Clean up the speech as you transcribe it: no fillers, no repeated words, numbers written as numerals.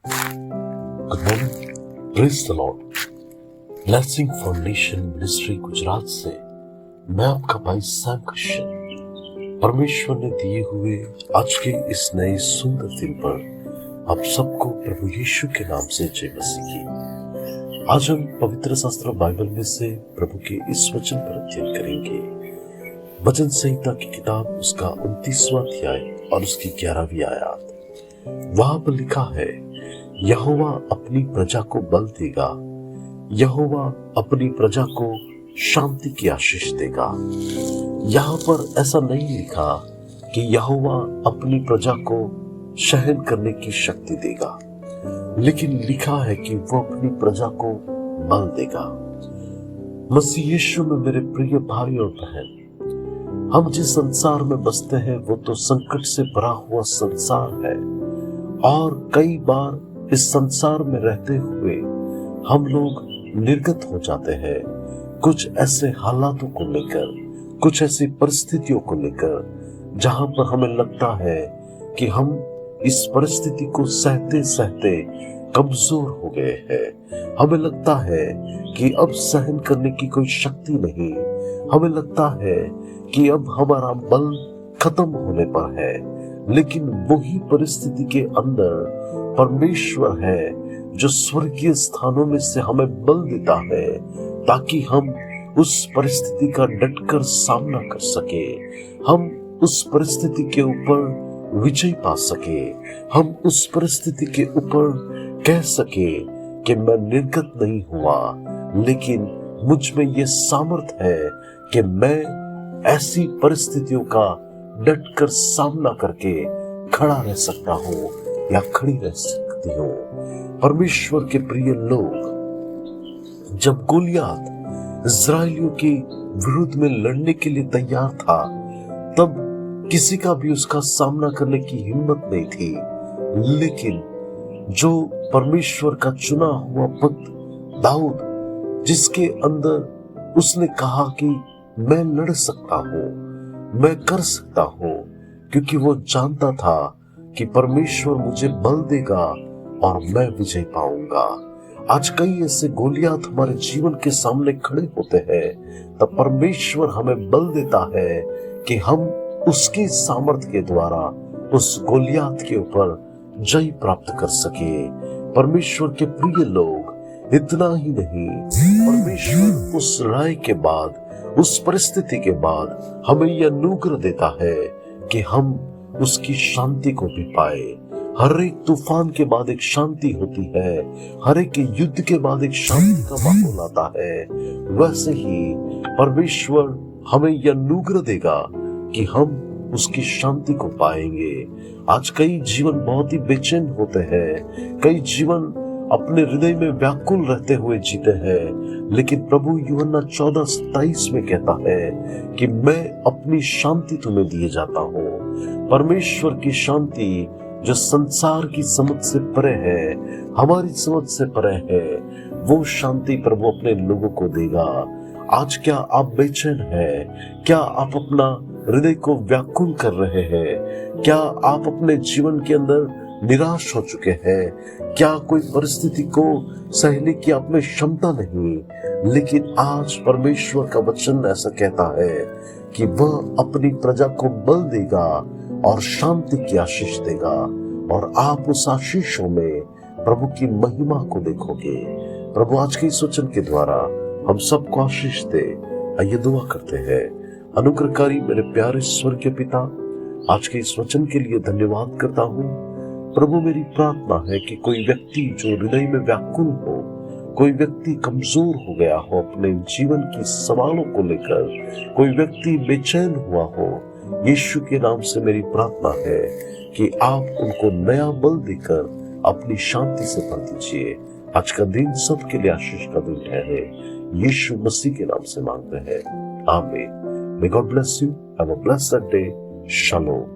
Good morning, praise the Lord. Blessing foundation ministry Gujarat से मैं आपका भाई सैम क्रिश्चियन। परमेश्वर ने दिए हुए आज के इस नए सुंदर दिन पर आप सबको प्रभु यीशु के नाम से जय मसीह की। आज हम पवित्र शास्त्र बाइबल में से प्रभु के इस वचन पर अध्ययन करेंगे। वचन संहिता की किताब उसका 29वां अध्याय और उसकी 11वीं आयत। वहां पर लिखा है, यहोवा अपनी प्रजा को बल देगा, यहोवा अपनी प्रजा को शांति की आशीष देगा। यहाँ पर ऐसा नहीं लिखा कि यहोवा अपनी प्रजा को सहन करने की शक्ति देगा, लेकिन लिखा है कि वो अपनी प्रजा को बल देगा। मसीह यीशु में मेरे प्रिय भाई और बहन, हम जिस संसार में बसते हैं वो तो संकट से भरा हुआ संसार है, और कई बार इस संसार में रहते हुए हम लोग निर्गत हो जाते हैं कुछ ऐसे हालातों को लेकर, कुछ ऐसी परिस्थितियों को लेकर जहां पर हमें लगता है कि हम इस परिस्थिति को सहते सहते कमजोर हो गए हैं। हमें लगता है कि अब सहन करने की कोई शक्ति नहीं। हमें लगता है कि अब हमारा बल खत्म होने पर है, लेकिन वही परिस्थिति के अंदर परमेश्वर है जो स्वर्गीय स्थानों में से हमें बल देता है ताकि हम उस परिस्थिति का डटकर सामना कर सके, हम उस परिस्थिति के ऊपर विजय पा सके, हम उस परिस्थिति के ऊपर कह सके कि मैं निर्गत नहीं हुआ, लेकिन मुझ में ये सामर्थ्य है कि मैं ऐसी परिस्थितियों का डटकर सामना करके खड़ा रह सकता हूँ या खड़ी रह सकती हूँ। परमेश्वर के प्रिय लोग, जब गोलियात इस्राएलियों के विरुद्ध में लड़ने के लिए तैयार था, तब किसी का भी उसका सामना करने की हिम्मत नहीं थी, लेकिन जो परमेश्वर का चुना हुआ भक्त दाऊद, जिसके अंदर उसने कहा कि मैं लड़ सकता हूँ, मैं कर सकता हूँ, क्योंकि वो जानता था कि परमेश्वर मुझे बल देगा और मैं विजय पाऊंगा। आज कई ऐसे गोलियात हमारे जीवन के सामने खड़े होते हैं, तब परमेश्वर हमें बल देता है कि हम उसकी सामर्थ्य के द्वारा उस गोलियात के ऊपर जय प्राप्त कर सके। परमेश्वर के प्रिय लोग, इतना ही नहीं, परमेश्वर उस लड़ाई के बाद, उस परिस्थिति के बाद हमें यह अनुग्रह देता है कि हम उसकी शांति को भी पाए। हर एक तूफान के बाद एक शांति होती है, हर एक युद्ध के बाद एक शांति का माहौल आता है। वैसे ही परमेश्वर हमें यह अनुग्रह देगा कि हम उसकी शांति को पाएंगे। आज कई जीवन बहुत ही बेचैन होते हैं, कई जीवन अपने हृदय में व्याकुल रहते हुए जीते हैं, लेकिन प्रभु यूहन्ना 14:27 में कहता है कि मैं अपनी शांति तुम्हें दिए जाता हूँ। परमेश्वर की शांति जो संसार की समझ से परे है, हमारी समझ से परे है, वो शांति प्रभु अपने लोगों को देगा। आज क्या आप बेचैन हैं? क्या आप अपना हृदय को व्याकुल कर रहे हैं? क्या आप अपने जीवन के अंदर निराश हो चुके हैं? क्या कोई परिस्थिति को सहने की आप में क्षमता नहीं? लेकिन आज परमेश्वर का वचन ऐसा कहता है कि वह अपनी प्रजा को बल देगा और शांति की आशीष देगा, और आप उस आशीषों में प्रभु की महिमा को देखोगे। प्रभु आज के इस वचन के द्वारा हम सबको आशीष दे। आइए दुआ करते हैं। अनुग्रहकारी मेरे प्यारे स्वर्गीय पिता, आज के इस वचन के लिए धन्यवाद करता हूँ। प्रभु मेरी प्रार्थना है कि कोई व्यक्ति जो हृदय में व्याकुल हो, कोई व्यक्ति कमजोर हो गया हो अपने जीवन की सवालों को लेकर, कोई व्यक्ति बेचैन हुआ हो, यीशु के नाम से मेरी प्रार्थना है कि आप उनको नया बल देकर अपनी शांति से भर दीजिए। आज का दिन सबके लिए आशीष का दिन ठहरे, यीशु मसीह के नाम से मांगते हैं, आमीन। May God bless you. Have a blessed day. Shalom.